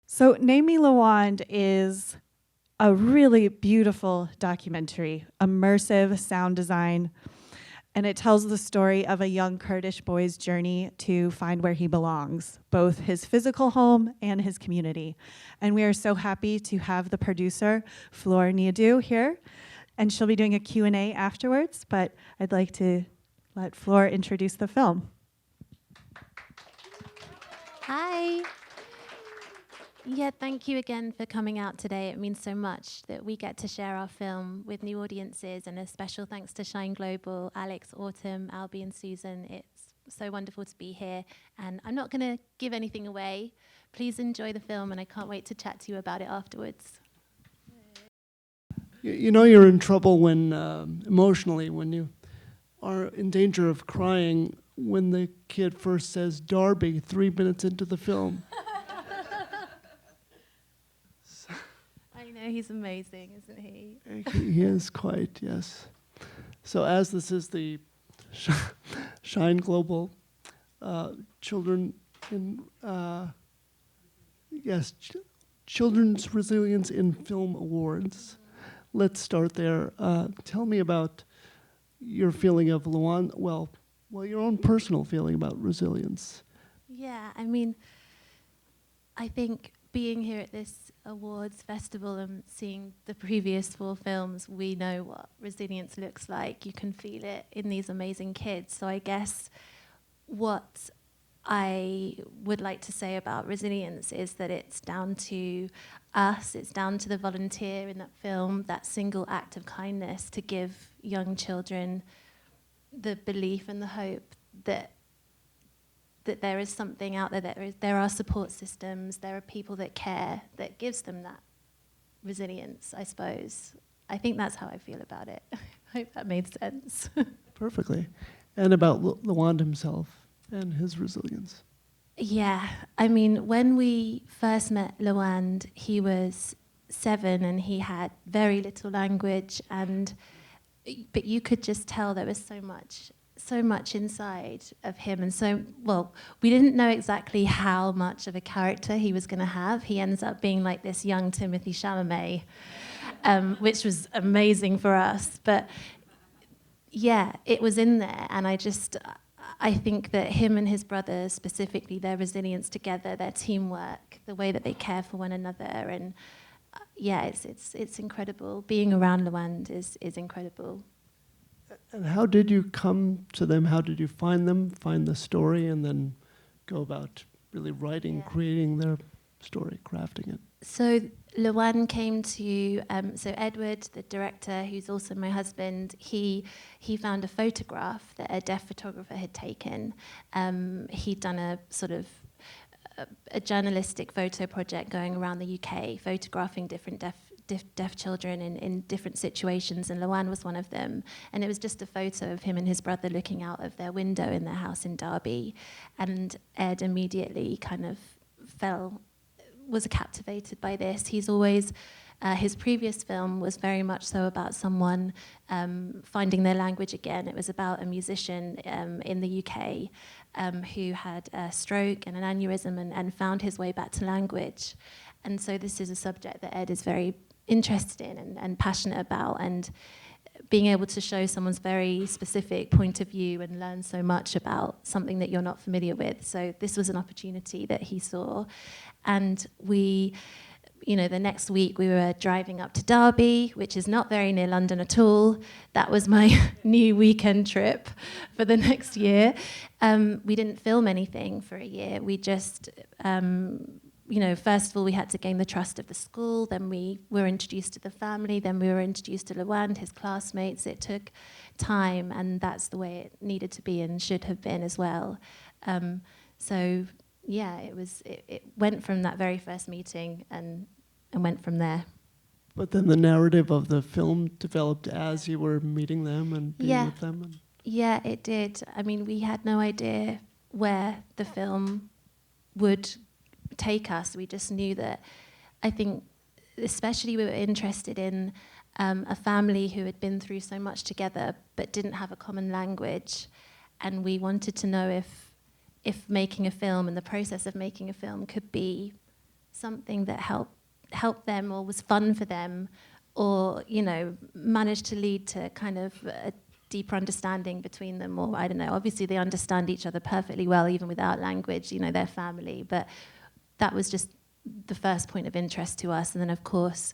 So Name Me Lawand is a really beautiful documentary, immersive sound design, and it tells the story of a young Kurdish boy's journey to find where he belongs, both his physical home and his community. And we are so happy to have the producer, Fleur Nieddu, here, and she'll be doing a Q&A afterwards, but I'd like to let Fleur introduce the film. Hi. Yeah, thank you again for coming out today. It means so much that we get to share our film with new audiences, and a special thanks to Shine Global, Alex, Autumn, Albie and Susan. It's so wonderful to be here, and I'm not going to give anything away. Please enjoy the film, and I can't wait to chat to you about it afterwards. You know you're in trouble when, emotionally, when you are in danger of crying when the kid first says Darby 3 minutes into the film. I know, he's amazing, isn't he? He is quite, yes. So as this is the Shine Global Children in, Children's Resilience in Film Awards. Let's start there. Tell me about your feeling of Lawand, well, your own personal feeling about resilience. Yeah, I mean, I think being here at this awards festival and seeing the previous 4 films, we know what resilience looks like. You can feel it in these amazing kids. So I guess what I would like to say about resilience is that it's down to us, it's down to the volunteer in that film, that single act of kindness to give young children the belief and the hope that there is something out there, there are support systems, there are people that care, that gives them that resilience, I suppose. I think that's how I feel about it. I hope that made sense. Perfectly. And about Lawand himself and his resilience. Yeah, I mean, when we first met Lawand, he was 7 and he had very little language, but you could just tell there was so much inside of him, and we didn't know exactly how much of a character he was going to have. He ends up being like this young Timothy Chalamet, which was amazing for us. But yeah, it was in there, and I think that him and his brother specifically, their resilience together, their teamwork, the way that they care for one another, and it's incredible. Being around Lawand is incredible. And how did you come to them? How did you find them, find the story, and then go about really writing, creating their story, crafting it? So Lawand came to, Edward, the director, who's also my husband, he found a photograph that a deaf photographer had taken. He'd done a sort of a journalistic photo project going around the UK, photographing different deaf children in different situations, and Lawand was one of them. And it was just a photo of him and his brother looking out of their window in their house in Derby. And Ed immediately kind of was captivated by this. He's always, his previous film was very much so about someone finding their language again. It was about a musician in the UK who had a stroke and an aneurysm and found his way back to language. And so this is a subject that Ed is very interested in and passionate about, and being able to show someone's very specific point of view and learn so much about something that you're not familiar with. So this was an opportunity that he saw. And we, the next week we were driving up to Derby, which is not very near London at all. That was my new weekend trip for the next year. We didn't film anything for a year. We just, first of all, we had to gain the trust of the school. Then we were introduced to the family. Then we were introduced to Lawand, his classmates. It took time, and that's the way it needed to be and should have been as well. It went from that very first meeting and went from there. But then the narrative of the film developed as you were meeting them and being with them. Yeah, it did. I mean, we had no idea where the film would take us. We just knew that, I think, especially we were interested in a family who had been through so much together but didn't have a common language. And we wanted to know if making a film and the process of making a film could be something that helped them or was fun for them, or, you know, managed to lead to kind of a deeper understanding between them. Or I don't know, obviously they understand each other perfectly well even without language, you know, they're family. But that was just the first point of interest to us. And then of course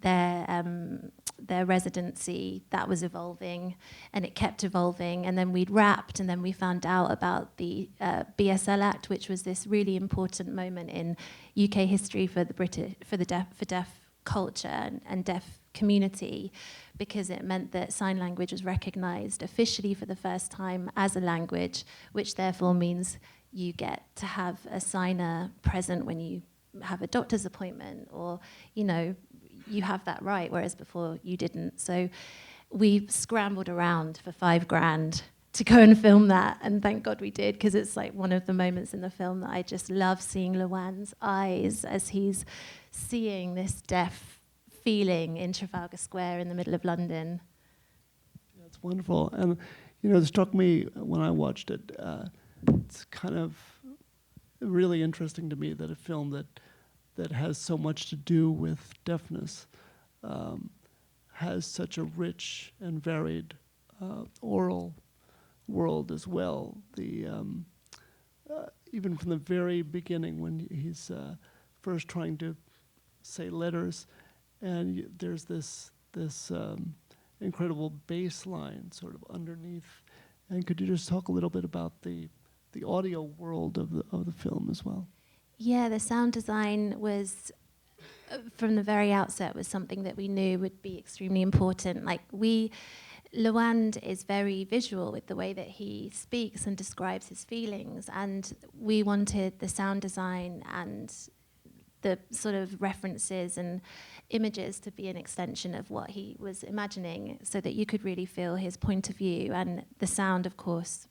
their residency, that was evolving, and it kept evolving. And then we'd wrapped, and then we found out about the BSL Act, which was this really important moment in UK history for the deaf culture and deaf community, because it meant that sign language was recognised officially for the first time as a language, which therefore means you get to have a signer present when you have a doctor's appointment, or, you know, you have that right, whereas before you didn't. So we scrambled around for $5,000 to go and film that, and thank God we did, because it's like one of the moments in the film that I just love, seeing Lawand's eyes as he's seeing this deaf feeling in Trafalgar Square in the middle of London. Yeah, it's wonderful. And, you know, it struck me when I watched it, it's kind of really interesting to me that a film that has so much to do with deafness has such a rich and varied oral world as well. The even from the very beginning, when he's first trying to say letters, and there's this incredible bass line sort of underneath. And could you just talk a little bit about the audio world of the film as well? Yeah, the sound design was, from the very outset, was something that we knew would be extremely important. Like Lawand is very visual with the way that he speaks and describes his feelings, and we wanted the sound design and the sort of references and images to be an extension of what he was imagining, so that you could really feel his point of view, and the sound, of course,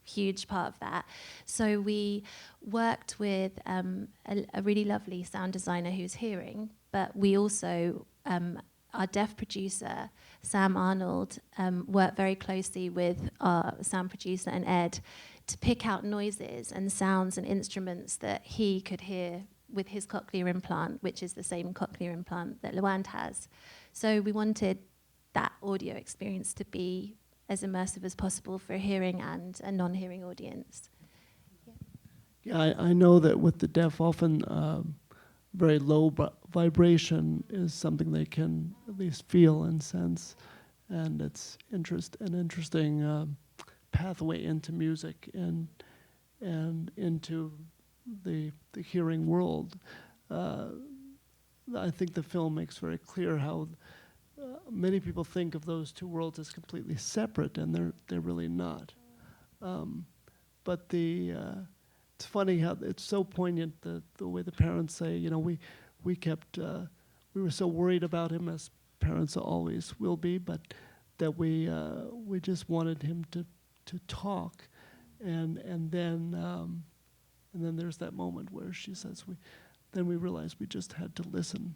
huge part of that. So we worked with a really lovely sound designer who's hearing, but we also, our deaf producer, Sam Arnold, worked very closely with our sound producer and Ed to pick out noises and sounds and instruments that he could hear with his cochlear implant, which is the same cochlear implant that Lawand has. So we wanted that audio experience to be as immersive as possible for a hearing and a non-hearing audience. Yeah, I know that with the deaf, often very low vibration is something they can at least feel and sense, and it's an interesting pathway into music and into the hearing world. I think the film makes very clear how many people think of those two worlds as completely separate, and they're really not. But it's funny how it's so poignant, the way the parents say, you know, we were so worried about him, as parents always will be, but that we just wanted him to talk, and then there's that moment where she says then we realized we just had to listen.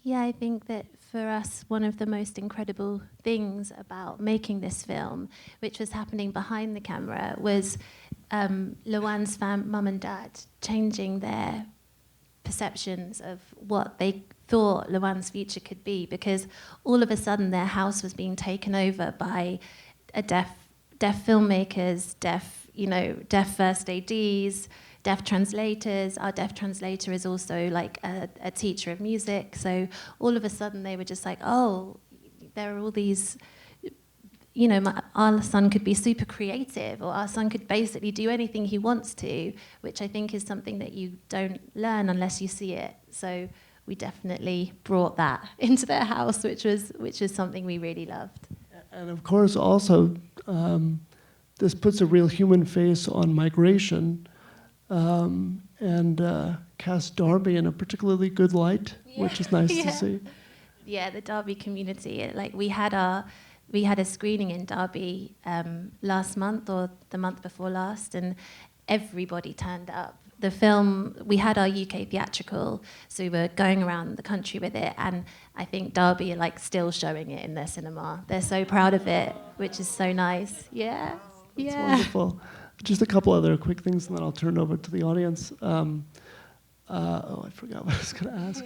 Yeah, I think that for us, one of the most incredible things about making this film, which was happening behind the camera, was Lawand's mum and dad changing their perceptions of what they thought Lawand's future could be, because all of a sudden their house was being taken over by deaf filmmakers, deaf first ADs, deaf translators. Our deaf translator is also like a teacher of music. So all of a sudden they were just like, oh, there are all these, you know, our son could be super creative, or our son could basically do anything he wants to, which I think is something that you don't learn unless you see it. So we definitely brought that into their house, which is something we really loved. And of course also, this puts a real human face on migration, and casts Derby in a particularly good light, which is nice to see. Yeah, the Derby community. Like we had a screening in Derby last month or the month before last, and everybody turned up. the film, we had our UK theatrical, so we were going around the country with it, and I think Derby are like still showing it in their cinema. They're so proud of it, which is so nice. Yeah. That's Yeah. wonderful. Just a couple other quick things, and then I'll turn it over to the audience. I forgot what I was going to ask.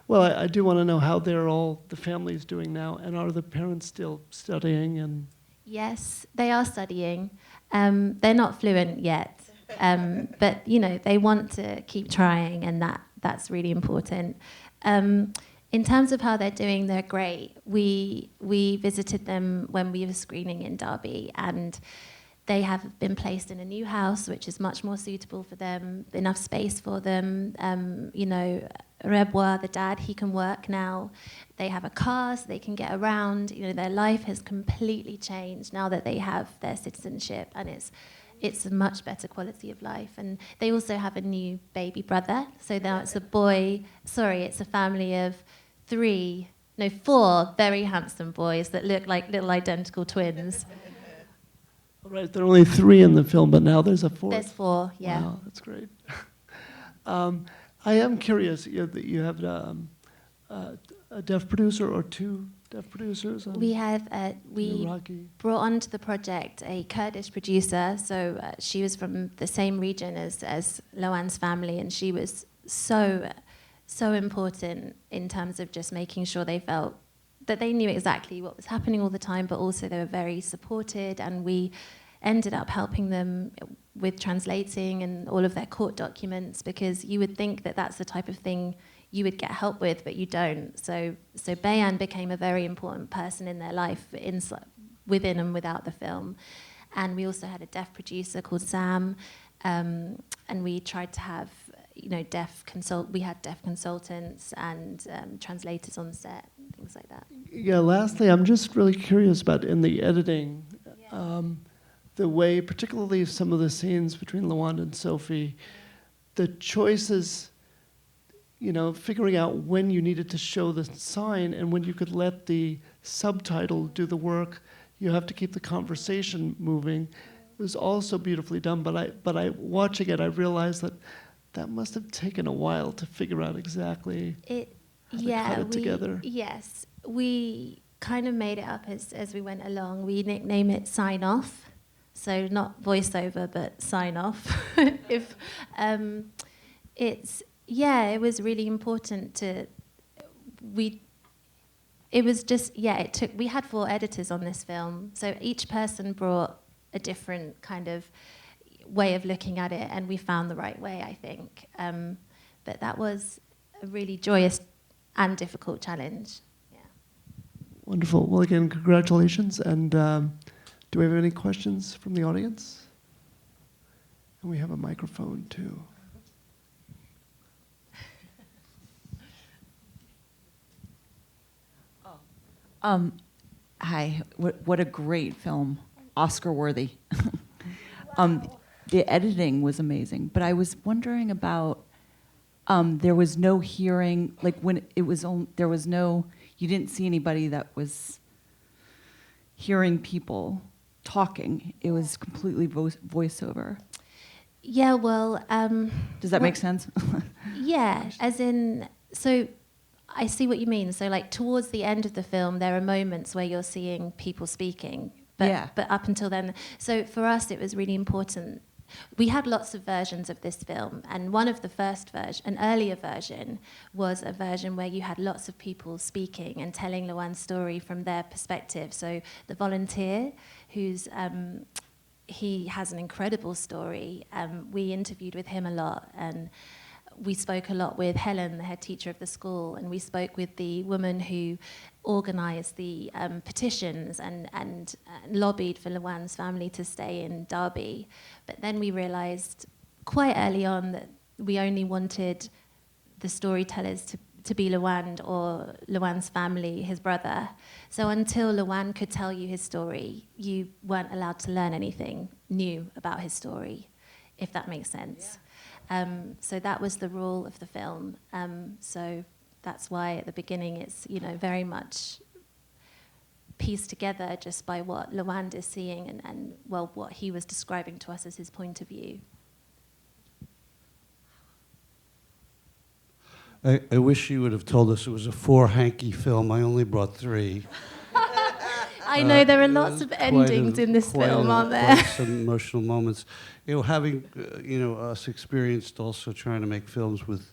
Well, I do want to know how the family's doing now, and are the parents still studying? And Yes, they are studying. They're not fluent yet, but they want to keep trying, and that's really important. In terms of how they're doing, they're great. We visited them when we were screening in Derby, and they have been placed in a new house, which is much more suitable for them, enough space for them. Rebois, the dad, he can work now. They have a car, so they can get around. Their life has completely changed now that they have their citizenship, and it's a much better quality of life. And they also have a new baby brother. So now it's a family of 4 very handsome boys that look like little identical twins. right, there are only 3 in the film, but now there's a 4th. There's 4, yeah. Wow, that's great. I am curious, you have a deaf producer or 2 deaf producers? We have we Iraqi. brought onto the project a Kurdish producer. So she was from the same region as Lawand's family, and she was so important in terms of just making sure they felt that they knew exactly what was happening all the time, but also they were very supported, and we ended up helping them with translating and all of their court documents, because you would think that that's the type of thing you would get help with, but you don't. So Beyan became a very important person in their life, within and without the film. And we also had a deaf producer called Sam, and we tried to have we had deaf consultants and translators on set, things like that. Yeah, lastly, I'm just really curious about in the editing, the way, particularly some of the scenes between Lawand and Sophie, the choices, figuring out when you needed to show the sign and when you could let the subtitle do the work. You have to keep the conversation moving. It was also beautifully done, but I watching it, I realized that must have taken a while to figure out exactly how to cut it together. Yes, we kind of made it up as we went along. We nickname it Sign Off. So not voiceover, but sign off. It was really important we had 4 editors on this film. So each person brought a different kind of way of looking at it, and we found the right way, I think. But that was a really joyous and difficult challenge. Yeah. Wonderful. Well, again, congratulations. And do we have any questions from the audience? And we have a microphone, too. Hi, what a great film, Oscar-worthy. The editing was amazing, but I was wondering about, there was no hearing, like when it was you didn't see anybody that was hearing people talking. It was completely voiceover. Yeah, well... Does that make sense? Yeah, as in, so I see what you mean. So like towards the end of the film, there are moments where you're seeing people speaking, but up until then, so for us it was really important. We had lots of versions of this film, and one of the first an earlier version, was a version where you had lots of people speaking and telling Lawand's story from their perspective. So the volunteer, who's he has an incredible story. We interviewed with him a lot, and we spoke a lot with Helen, the head teacher of the school, and we spoke with the woman who organised the petitions and lobbied for Lawand's family to stay in Derby. But then we realised quite early on that we only wanted the storytellers to be Lawand or Lawand's family, his brother. So until Lawand could tell you his story, you weren't allowed to learn anything new about his story, if that makes sense. So that was the rule of the film. So that's why at the beginning it's very much pieced together just by what Lawand is seeing and what he was describing to us as his point of view. I wish you would have told us it was a 4-hanky film. I only brought 3. I know there are It lots was of quite endings in this film, aren't there? Quite some emotional moments. Having us experienced also trying to make films with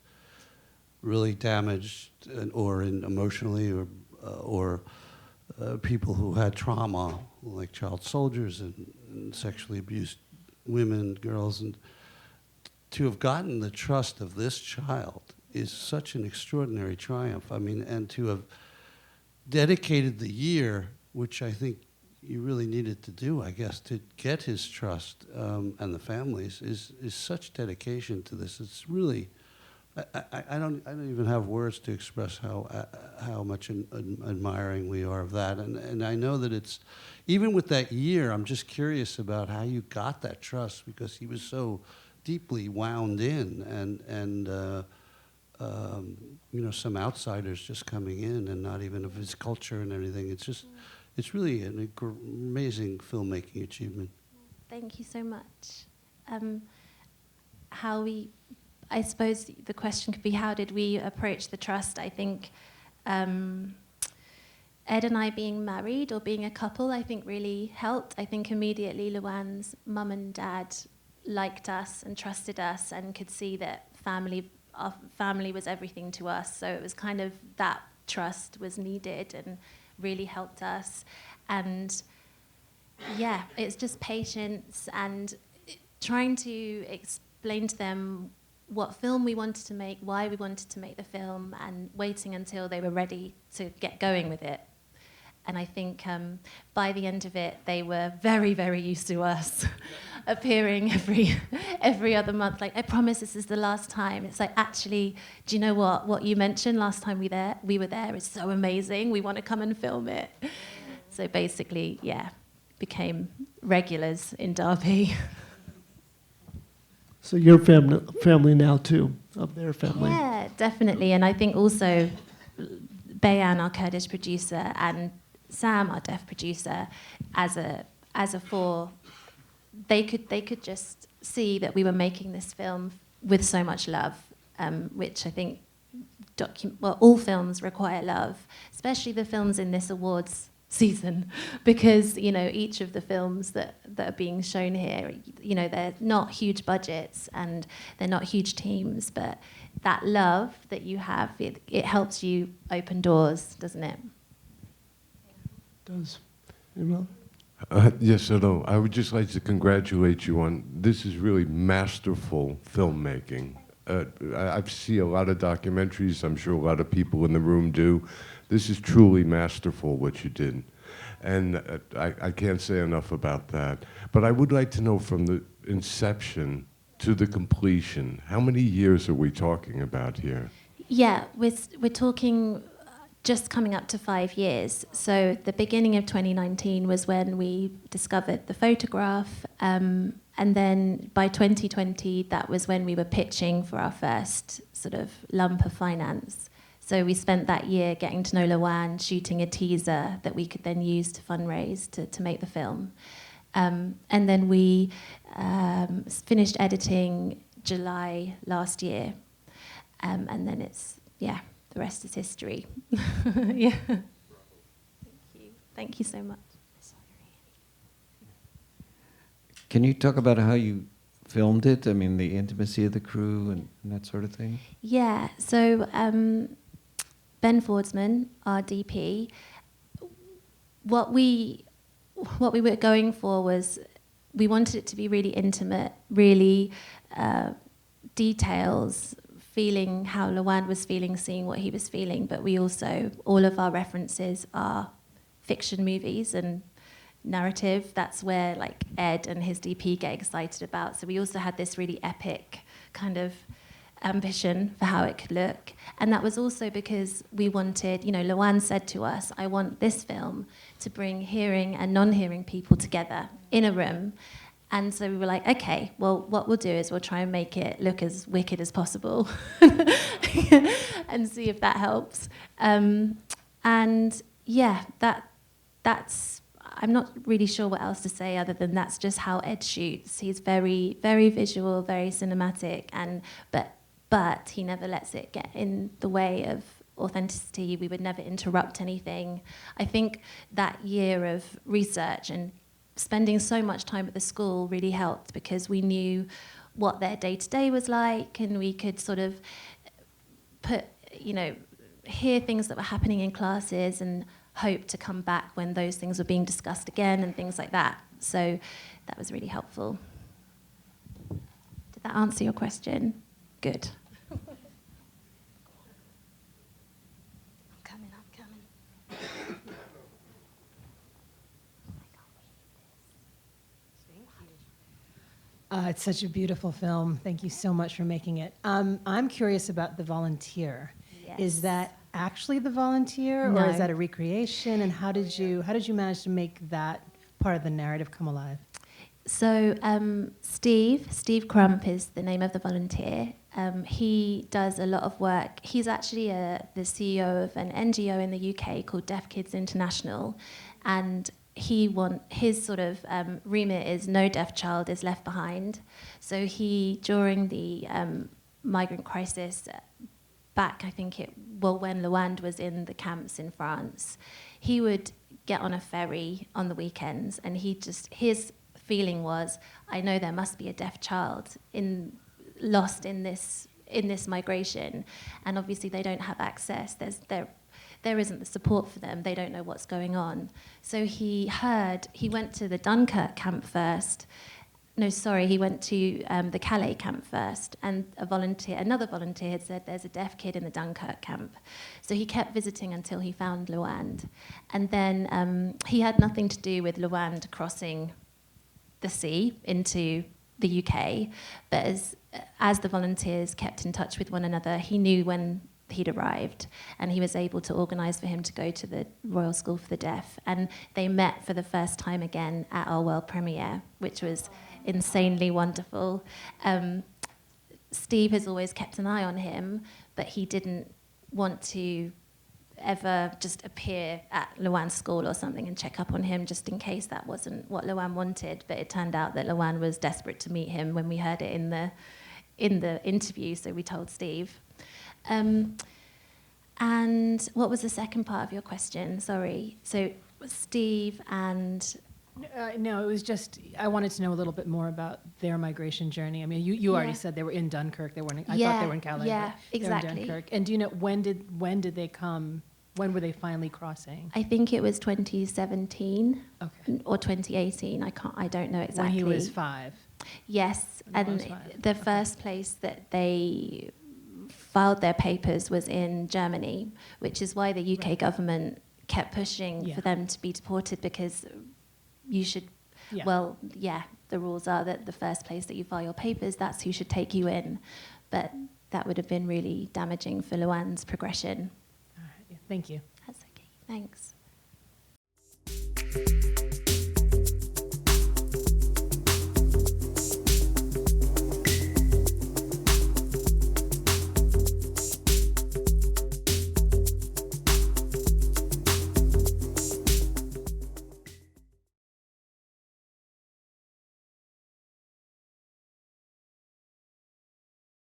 really damaged or emotionally or people who had trauma, like child soldiers and sexually abused women, girls, and to have gotten the trust of this child is such an extraordinary triumph. I mean, and to have dedicated the year, which I think you really needed to do, I guess, to get his trust and the families is such dedication to this. It's really, I don't even have words to express how much admiring we are of that. And I know that it's, even with that year, I'm just curious about how you got that trust, because he was so deeply wound in, and some outsiders just coming in and not even of his culture and everything. It's really an amazing filmmaking achievement. Thank you so much. I suppose the question could be, how did we approach the trust? I think Ed and I being married or being a couple, I think really helped. I think immediately Lawand's mum and dad liked us and trusted us and could see that our family was everything to us. So it was kind of that trust was needed and really helped us. And yeah, it's just patience and trying to explain to them what film we wanted to make, why we wanted to make the film, and waiting until they were ready to get going with it. And I think by the end of it, they were very, very used to us appearing every other month. Like, I promise this is the last time. It's like, actually, do you know what? What you mentioned last time we were there is so amazing. We want to come and film it. So basically, yeah, became regulars in Derby. So your family now too, of their family. Yeah, definitely. And I think also Beyan, our Kurdish producer, and Sam, our deaf producer, as a four, they could just see that we were making this film with so much love, which I think all films require love, especially the films in this awards season, because each of the films that are being shown here, they're not huge budgets and they're not huge teams, but that love that you have, it helps you open doors, doesn't it? Does. Anyone? Yes, hello. I would just like to congratulate you on, this is really masterful filmmaking. I see a lot of documentaries, I'm sure a lot of people in the room do. This is truly masterful, what you did. And I can't say enough about that. But I would like to know, from the inception to the completion, how many years are we talking about here? Yeah, we're talking just coming up to 5 years. So the beginning of 2019 was when we discovered the photograph. And then by 2020, that was when we were pitching for our first sort of lump of finance. So we spent that year getting to know Lawand, shooting a teaser that we could then use to fundraise to make the film. And then we finished editing July last year. And then the rest is history. Yeah. Thank you. Thank you so much. Can you talk about how you filmed it? I mean, the intimacy of the crew and that sort of thing? Yeah, so Ben Fordsman, our DP, what we were going for was, we wanted it to be really intimate, really details, feeling how Lawand was feeling, seeing what he was feeling, but we also, all of our references are fiction movies and narrative. That's where like Ed and his DP get excited about. So we also had this really epic kind of ambition for how it could look. And that was also because we wanted, Lawand said to us, I want this film to bring hearing and non-hearing people together in a room. And so we were like, okay, well, what we'll do is we'll try and make it look as wicked as possible and see if that helps. And yeah, that's, I'm not really sure what else to say other than that's just how Ed shoots. He's very, very visual, very cinematic, but but he never lets it get in the way of authenticity. We would never interrupt anything. I think that year of research and spending so much time at the school really helped, because we knew what their day-to-day was like, and we could sort of hear things that were happening in classes and hope to come back when those things were being discussed again and things like that. So that was really helpful. Did that answer your question? Good. I'm coming. It's such a beautiful film. Thank you so much for making it. I'm curious about the volunteer. Yes. Is that actually the volunteer, No. or is that a recreation? And how did you manage to make that part of the narrative come alive? So Steve Crump is the name of the volunteer. He does a lot of work. He's actually the CEO of an NGO in the UK called Deaf Kids International, and his sort of remit is no deaf child is left behind. So he, during the migrant crisis back, when Lawand was in the camps in France, he would get on a ferry on the weekends, and his feeling was, I know there must be a deaf child lost in this migration, and obviously they don't have access. There isn't the support for them. They don't know what's going on. So he went to the Dunkirk camp first. No, sorry, he went to the Calais camp first, and another volunteer had said there's a deaf kid in the Dunkirk camp. So he kept visiting until he found Lawand. And then he had nothing to do with Lawand crossing the sea into the UK, but as the volunteers kept in touch with one another, he knew when he'd arrived, and he was able to organise for him to go to the Royal School for the Deaf. And they met for the first time again at our world premiere, which was insanely wonderful. Steve has always kept an eye on him, but he didn't want to ever just appear at Lawand's school or something and check up on him, just in case that wasn't what Lawand wanted. But it turned out that Lawand was desperate to meet him when we heard it in the interview, so we told Steve. And what was the second part of your question? Sorry. So Steve and... No, it was just, I wanted to know a little bit more about their migration journey. I mean, you already said they were in Dunkirk. I thought they were in Calais. Yeah, exactly. They were in Dunkirk. And do you know, when did they come? When were they finally crossing? I think it was 2017 Okay. or 2018. I don't know exactly. When he was 5. Yes, When he and was 5. the first place that they filed their papers was in Germany, which is why the UK government kept pushing for them to be deported, because you should, the rules are that the first place that you file your papers, that's who should take you in. But that would have been really damaging for Lawand's progression. All right. Thank you. That's okay. Thanks.